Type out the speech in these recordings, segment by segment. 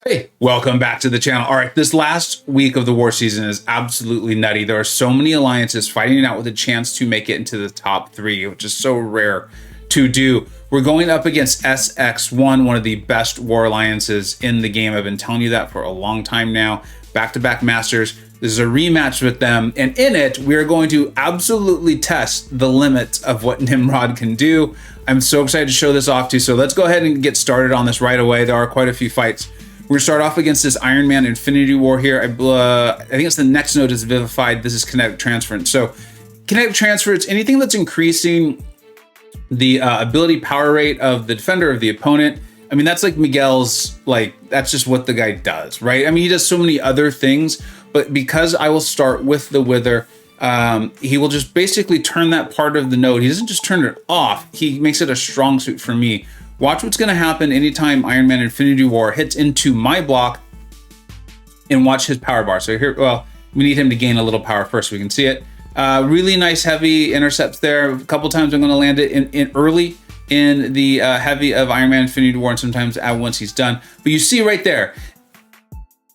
Hey, welcome back to the channel. All right, this last week of the war season is absolutely nutty. There are so many alliances fighting it out with a chance to make it into the top 3, which is so rare to do. We're going up against SSX, one of the best war alliances in the game. I've been telling you that for a long time now. Back-to-back masters. This is a rematch with them, and in it, we're going to absolutely test the limits of what Nimrod can do. I'm so excited to show this off to you, so let's go ahead and get started on this right away. There are quite a few fights. We're gonna start off against this Iron Man Infinity War here. I think it's the next node is Vivified. This is Kinetic Transference. So Kinetic Transference, anything that's increasing the ability power rate of the defender of the opponent. I mean, that's like Miguel's, that's just what the guy does, right? I mean, he does so many other things, but because I will start with the Wither, he will just basically turn that part of the node. He doesn't just turn it off. He makes it a strong suit for me. Watch what's going to happen anytime Iron Man Infinity War hits into my block, and watch his power bar. So here, well, we need him to gain a little power first so we can see it. Really nice heavy intercepts there. A couple times I'm going to land it in early in the heavy of Iron Man Infinity War, and sometimes once he's done. But you see right there,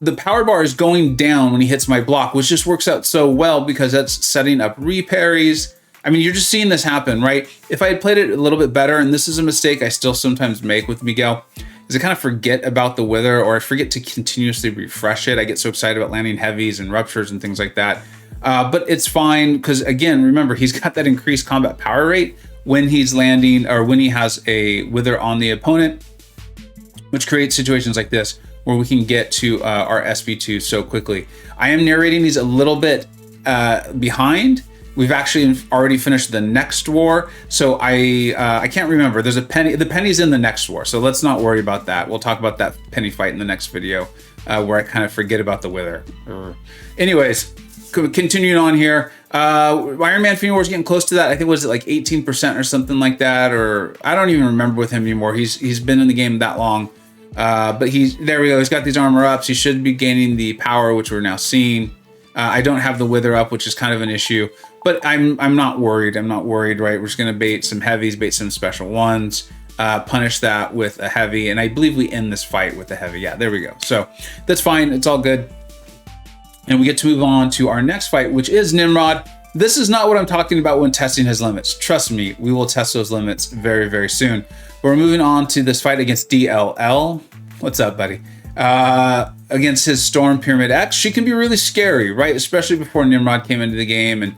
the power bar is going down when he hits my block, which just works out so well because that's setting up reparries. I mean, you're just seeing this happen, right? If I had played it a little bit better, and this is a mistake I still sometimes make with Miguel, is I kind of forget about the Wither, or I forget to continuously refresh it. I get so excited about landing heavies and ruptures and things like that. But it's fine, because again, remember, he's got that increased combat power rate when he's landing, or when he has a Wither on the opponent, which creates situations like this, where we can get to our SP2 so quickly. I am narrating these a little bit behind. We've actually already finished the next war, so I can't remember. There's a penny. The penny's in the next war, so let's not worry about that. We'll talk about that penny fight in the next video, where I kind of forget about the Wither. Anyways, continuing on here. Iron Man Infinity War is getting close to that. I think was it like 18% or something like that, or I don't even remember with him anymore. He's been in the game that long, but there we go. He's got these armor ups. He should be gaining the power, which we're now seeing. I don't have the Wither up, which is kind of an issue. But I'm not worried. I'm not worried, right? We're just going to bait some heavies, bait some special ones, punish that with a heavy. And I believe we end this fight with a heavy. Yeah, there we go. So that's fine. It's all good. And we get to move on to our next fight, which is Nimrod. This is not what I'm talking about when testing his limits. Trust me, we will test those limits very, very soon. But we're moving on to this fight against DLL. What's up, buddy? Against his Strom Pyramid X. She can be really scary, right? Especially before Nimrod came into the game, and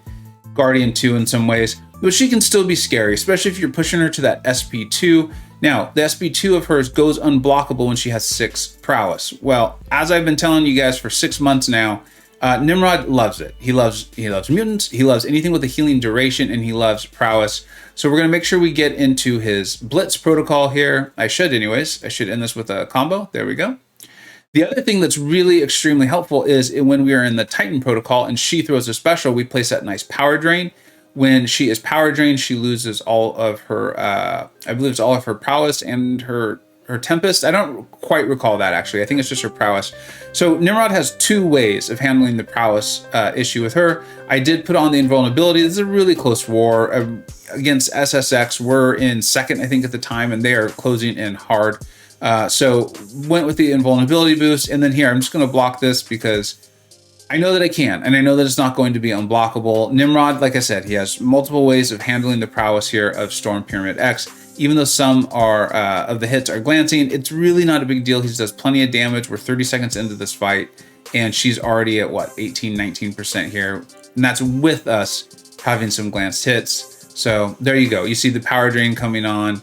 Guardian 2 in some ways, but she can still be scary, especially if you're pushing her to that SP2. Now, the SP2 of hers goes unblockable when she has 6 prowess. Well, as I've been telling you guys for 6 months now, Nimrod loves it. He loves mutants, he loves anything with a healing duration, and he loves prowess. So we're gonna make sure we get into his Blitz protocol here. I should anyways. I should end this with a combo. There we go. The other thing that's really extremely helpful is when we are in the Titan protocol and she throws a special, we place that nice power drain. When she is power drained, she loses all of her, I believe it's all of her prowess and her tempest. I don't quite recall that actually. I think it's just her prowess. So Nimrod has 2 ways of handling the prowess issue with her. I did put on the invulnerability. This is a really close war against SSX. We're in 2nd, I think, at the time, and they are closing in hard. So went with the invulnerability boost, and then here I'm just going to block this because I know that I can, and I know that it's not going to be unblockable. Nimrod, like I said, he has multiple ways of handling the prowess here of Strom Pyramid X. Even though some are of the hits are glancing, it's really not a big deal. He does plenty of damage. We're 30 seconds into this fight, and she's already at what, 18-19% here, and that's with us having some glanced hits. So there you go. You see the power drain coming on,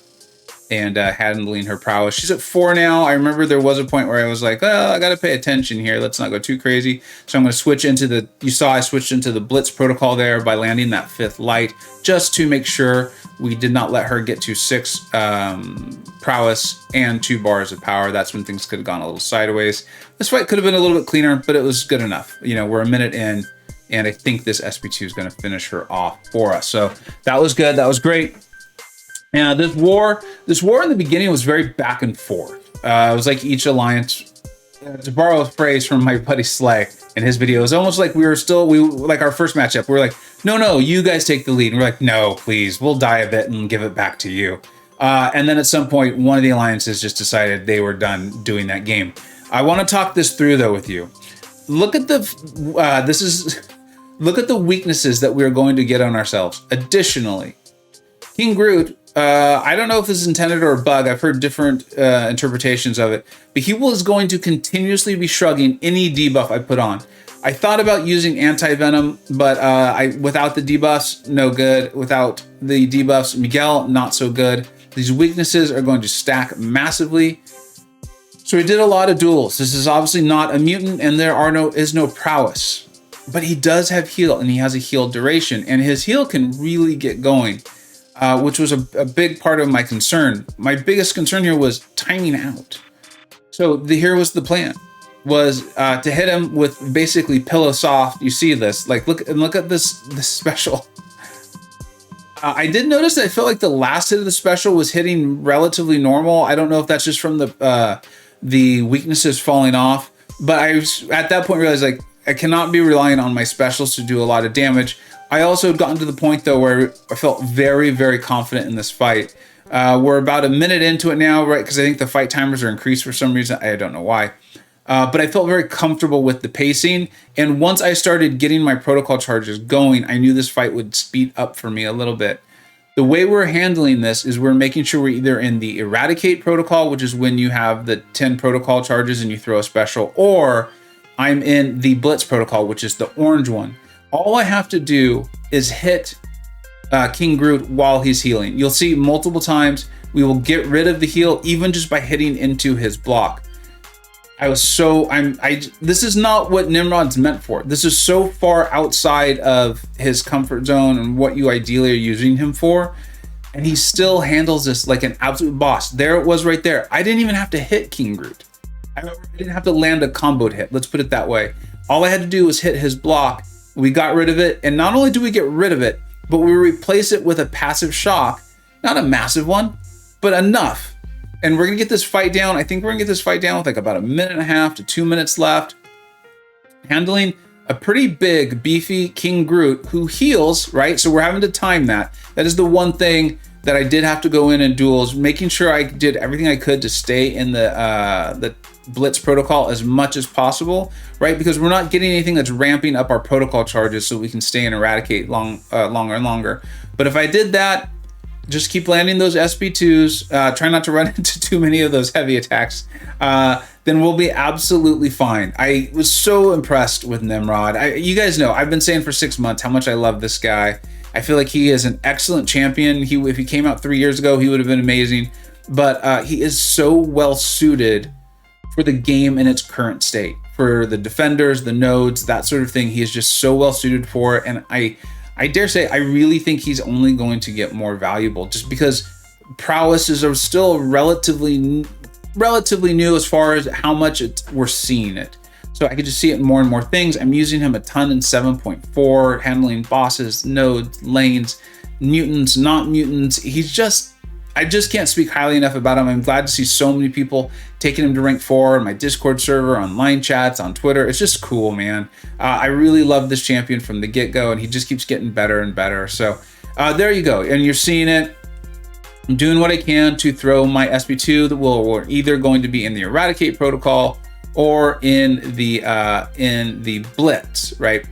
and handling her prowess. She's at 4 now. I remember there was a point where I was like, oh, I got to pay attention here. Let's not go too crazy. So I'm going to switch into the, you saw I switched into the Blitz protocol there by landing that 5th light, just to make sure we did not let her get to 6 prowess and 2 bars of power. That's when things could have gone a little sideways. This fight could have been a little bit cleaner, but it was good enough. You know, we're a minute in, and I think this SP2 is going to finish her off for us. So that was good. That was great. Yeah, this war in the beginning was very back and forth. It was like each alliance, to borrow a phrase from my buddy Slay in his video, it was almost like we like our first matchup. We were like, no, you guys take the lead. And we're like, no, please, we'll die a bit and give it back to you. And then at some point, one of the alliances just decided they were done doing that game. I want to talk this through though with you. Look at the look at the weaknesses that we are going to get on ourselves. Additionally, King Groot, I don't know if this is intended or a bug. I've heard different interpretations of it, but he is going to continuously be shrugging any debuff I put on. I thought about using anti-venom, but without the debuffs, no good. Without the debuffs, Miguel, not so good. These weaknesses are going to stack massively. So he did a lot of duels. This is obviously not a mutant, and there is no prowess. But he does have heal, and he has a heal duration, and his heal can really get going, which was a big part of my concern. My biggest concern here was timing out. So here was the plan. Was to hit him with basically pillow soft. You see this, like look at this special. I did notice that I felt like the last hit of the special was hitting relatively normal. I don't know if that's just from the weaknesses falling off, but I was at that point realized like I cannot be relying on my specials to do a lot of damage. I also had gotten to the point though where I felt very, very confident in this fight. We're about a minute into it now, right? Because I think the fight timers are increased for some reason. I don't know why. But I felt very comfortable with the pacing. And once I started getting my protocol charges going, I knew this fight would speed up for me a little bit. The way we're handling this is we're making sure we're either in the eradicate protocol, which is when you have the 10 protocol charges and you throw a special, or I'm in the blitz protocol, which is the orange one. All I have to do is hit King Groot while he's healing. You'll see multiple times we will get rid of the heal even just by hitting into his block. This is not what Nimrod's meant for. This is so far outside of his comfort zone and what you ideally are using him for. And he still handles this like an absolute boss. There it was right there. I didn't even have to hit King Groot. I didn't have to land a comboed hit. Let's put it that way. All I had to do was hit his block. We got rid of it. And not only do we get rid of it, but we replace it with a passive shock. Not a massive one, but enough. And we're going to get this fight down. I think we're going to get this fight down with like about 1.5 to 2 minutes left. Handling a pretty big, beefy King Groot who heals, right? So we're having to time that. That is the one thing that I did have to go in duels, making sure I did everything I could to stay in the blitz protocol as much as possible, right? Because we're not getting anything that's ramping up our protocol charges so we can stay and eradicate longer and longer. But if I did that, just keep landing those SP2s, try not to run into too many of those heavy attacks, then we'll be absolutely fine. I was so impressed with Nimrod. You guys know, I've been saying for 6 months how much I love this guy. I feel like he is an excellent champion. If he came out 3 years ago, he would have been amazing. But he is so well suited for the game in its current state. For the defenders, the nodes, that sort of thing, he is just so well suited for it. And I dare say, I really think he's only going to get more valuable just because prowesses are still relatively new as far as how much we're seeing it. So I could just see it in more and more things. I'm using him a ton in 7.4, handling bosses, nodes, lanes, mutants, not mutants. I just can't speak highly enough about him. I'm glad to see so many people taking him to rank 4 on my Discord server, online chats, on Twitter. It's just cool, man. I really love this champion from the get-go, and he just keeps getting better and better. So there you go. And you're seeing it. I'm doing what I can to throw my SP2 that we're either going to be in the eradicate protocol or in the blitz, right?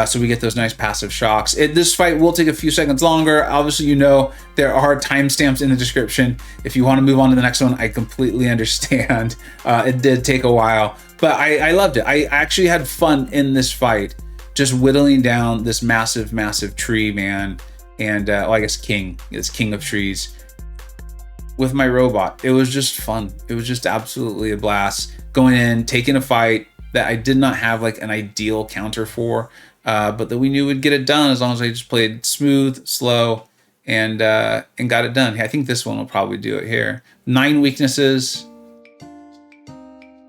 So we get those nice passive shocks. This fight will take a few seconds longer. Obviously, you know, there are timestamps in the description. If you want to move on to the next one, I completely understand. It did take a while, but I loved it. I actually had fun in this fight, just whittling down this massive, massive tree, man. And I guess king. It's king of trees. With my robot, it was just fun. It was just absolutely a blast. Going in, taking a fight that I did not have like an ideal counter for. But that we knew would get it done as long as I just played smooth, slow, and got it done. I think this one will probably do it here. 9 weaknesses.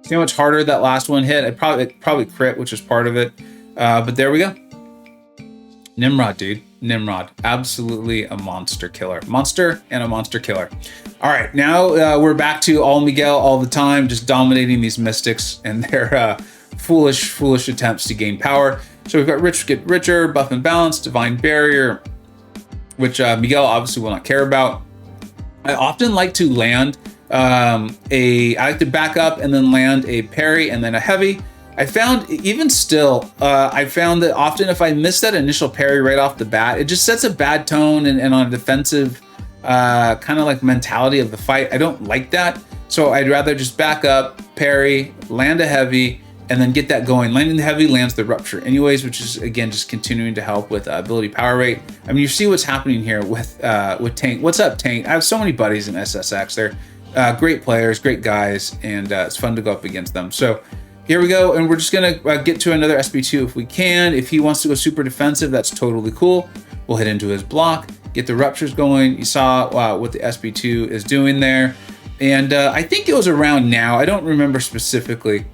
See how much harder that last one hit? It probably crit, which is part of it. But there we go. Nimrod, dude. Nimrod. Absolutely a monster killer. Monster and a monster killer. All right, now we're back to all Miguel all the time, just dominating these mystics and their foolish attempts to gain power. So we've got Rich Get Richer, Buff and Balance, Divine Barrier, which Miguel obviously will not care about. I often like to land I like to back up and then land a parry and then a heavy. I found, even still, I found that often if I miss that initial parry right off the bat, it just sets a bad tone and on a defensive kind of like mentality of the fight. I don't like that. So I'd rather just back up, parry, land a heavy, and then get that going. Landing the heavy lands the rupture anyways, which is, again, just continuing to help with ability power rate. I mean, you see what's happening here with Tank. What's up, Tank? I have so many buddies in SSX. They're great players, great guys, and it's fun to go up against them. So here we go, and we're just gonna get to another SB2 if we can. If he wants to go super defensive, that's totally cool. We'll hit into his block, get the ruptures going. You saw what the SB2 is doing there. And I think it was around now, I don't remember specifically,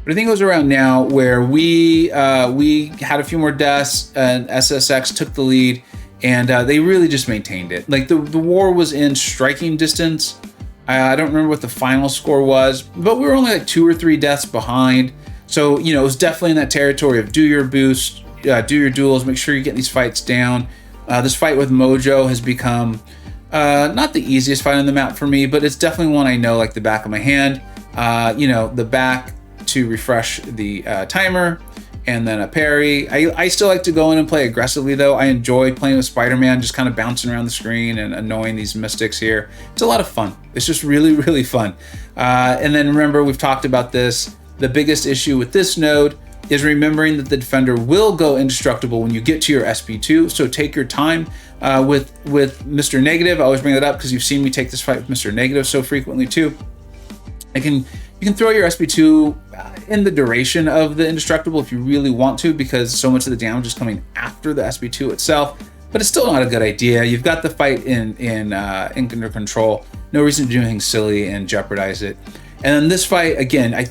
but I think it was around now where we had a few more deaths and SSX took the lead, and they really just maintained it. Like the war was in striking distance. I don't remember what the final score was, but we were only like 2 or 3 deaths behind. So, you know, it was definitely in that territory of do your boost, do your duels, make sure you get these fights down. This fight with Mojo has become not the easiest fight on the map for me, but it's definitely one I know like the back of my hand. You know, the back to refresh the timer, and then a parry. I still like to go in and play aggressively though. I enjoy playing with Spider-Man, just kind of bouncing around the screen and annoying these mystics here. It's a lot of fun. It's just really, really fun. And then remember, we've talked about this. The biggest issue with this node is remembering that the defender will go indestructible when you get to your SP2. So take your time with Mr. Negative. I always bring that up because you've seen me take this fight with Mr. Negative so frequently too. You can throw your SP2 in the duration of the indestructible if you really want to, because so much of the damage is coming after the SP2 itself. But it's still not a good idea. You've got the fight in under control. No reason to do anything silly and jeopardize it. And then this fight, again, I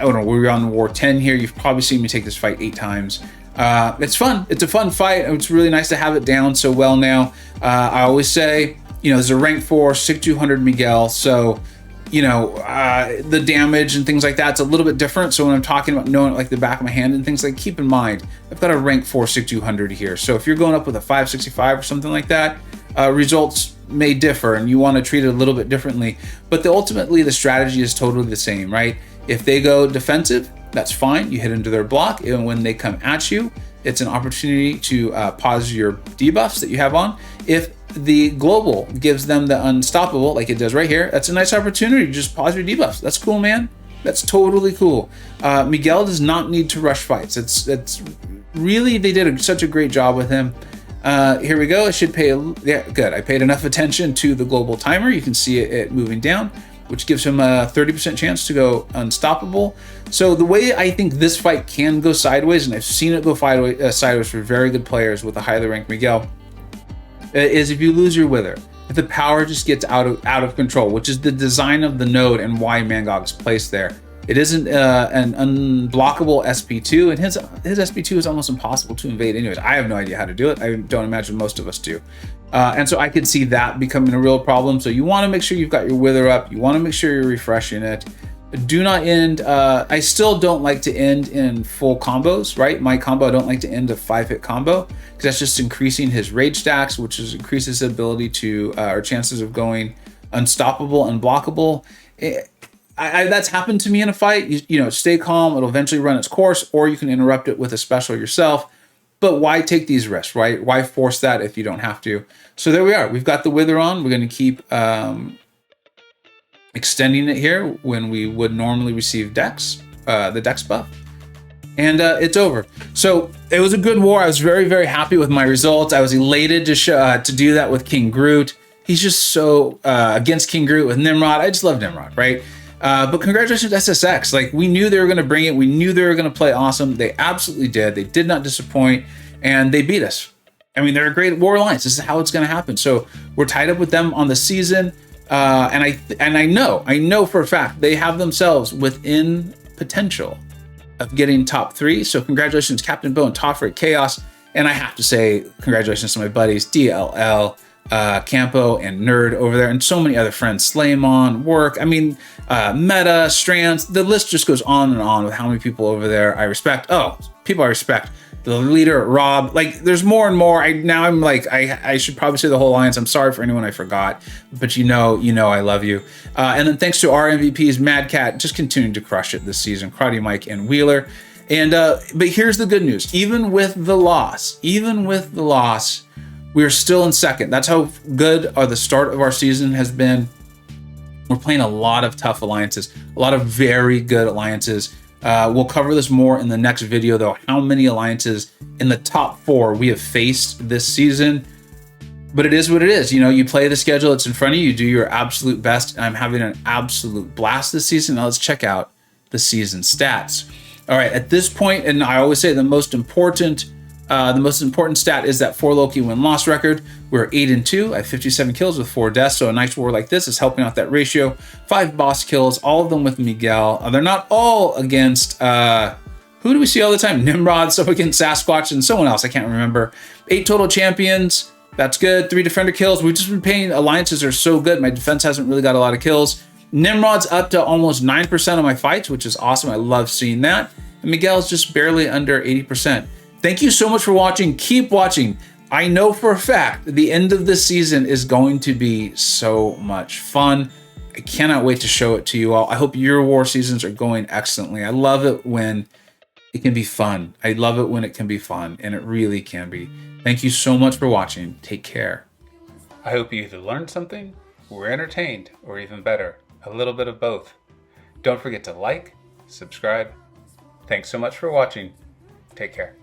don't know, we're on War 10 here. You've probably seen me take this fight 8 times. It's fun. It's a fun fight. It's really nice to have it down so well now. I always say, you know, there's a rank 4, 6200 Miguel. So, you know, the damage and things like that, it's a little bit different. So when I'm talking about knowing like the back of my hand and things, like keep in mind, I've got a rank 4 6200 here. So if you're going up with a 565 or something like that, results may differ and you want to treat it a little bit differently. But ultimately the strategy is totally the same, right? If they go defensive, that's fine. You hit into their block, and when they come at you, it's an opportunity to pause your debuffs that you have on. If the global gives them the unstoppable, like it does right here, that's a nice opportunity to just pause your debuffs. That's cool, man. That's totally cool. Miguel does not need to rush fights. It's really, they did such a great job with him. Here we go. I should pay, yeah, good. I paid enough attention to the global timer. You can see it moving down, which gives him a 30% chance to go unstoppable. So the way I think this fight can go sideways, and I've seen it go sideways for very good players with a highly ranked Miguel, is if you lose your wither, if the power just gets out of control, which is the design of the node and why Mangog's placed there. It isn't an unblockable SP2, and his SP2 is almost impossible to invade anyways. I have no idea how to do it. I don't imagine most of us do. And so I could see that becoming a real problem. So you want to make sure you've got your wither up. You want to make sure you're refreshing it. Do not end. I still don't like to end in full combos, right? My combo, I don't like to end a 5-hit combo because that's just increasing his rage stacks, which is increases his ability to, or chances of going unstoppable, unblockable. That's happened to me in a fight. You know, stay calm. It'll eventually run its course, or you can interrupt it with a special yourself. But why take these risks, right? Why force that if you don't have to? So there we are. We've got the wither on. We're going to keep extending it here when we would normally receive dex, the dex buff. And it's over. So it was a good war. I was very, very happy with my results. I was elated to do that with King Groot. He's just so against King Groot with Nimrod. I just love Nimrod, right? But congratulations to SSX. Like, we knew they were going to bring it. We knew they were going to play awesome. They absolutely did. They did not disappoint, and they beat us. I mean, they're a great war alliance. This is how it's going to happen. So we're tied up with them on the season, and I know for a fact they have themselves within potential of getting top 3. So congratulations, Captain Bo and Toffrey Chaos, and I have to say congratulations to my buddies DLL, Campo, and Nerd over there, and so many other friends, Slaymon, Work, I mean, Meta, Strands, the list just goes on and on with how many people over there I respect. Oh, people I respect. the leader, Rob. Like, there's more and more. I'm like, I should probably say the whole alliance. I'm sorry for anyone I forgot, but you know, I love you. And then thanks to our MVPs, Mad Cat, just continuing to crush it this season, Karate Mike and Wheeler. And but here's the good news: even with the loss, we're still in second. That's how good the start of our season has been. We're playing a lot of tough alliances, a lot of very good alliances. We'll cover this more in the next video, though, how many alliances in the top 4 we have faced this season. But it is what it is. You know, you play the schedule that's in front of you, you do your absolute best. And I'm having an absolute blast this season. Now let's check out the season stats. All right, at this point, and I always say the most important stat is that 4 Loki win-loss record. We're 8-2. I have 57 kills with 4 deaths. So a nice war like this is helping out that ratio. 5 boss kills, all of them with Miguel. They're not all against, who do we see all the time? Nimrod, some against Sasquatch, and someone else. I can't remember. 8 total champions. That's good. 3 defender kills. We've just been paying alliances are so good. My defense hasn't really got a lot of kills. Nimrod's up to almost 9% of my fights, which is awesome. I love seeing that. And Miguel's just barely under 80%. Thank you so much for watching. Keep watching. I know for a fact the end of this season is going to be so much fun. I cannot wait to show it to you all. I hope your war seasons are going excellently. I love it when it can be fun. I love it when it can be fun, and it really can be. Thank you so much for watching. Take care. I hope you either learned something, were entertained, or even better, a little bit of both. Don't forget to like, subscribe. Thanks so much for watching. Take care.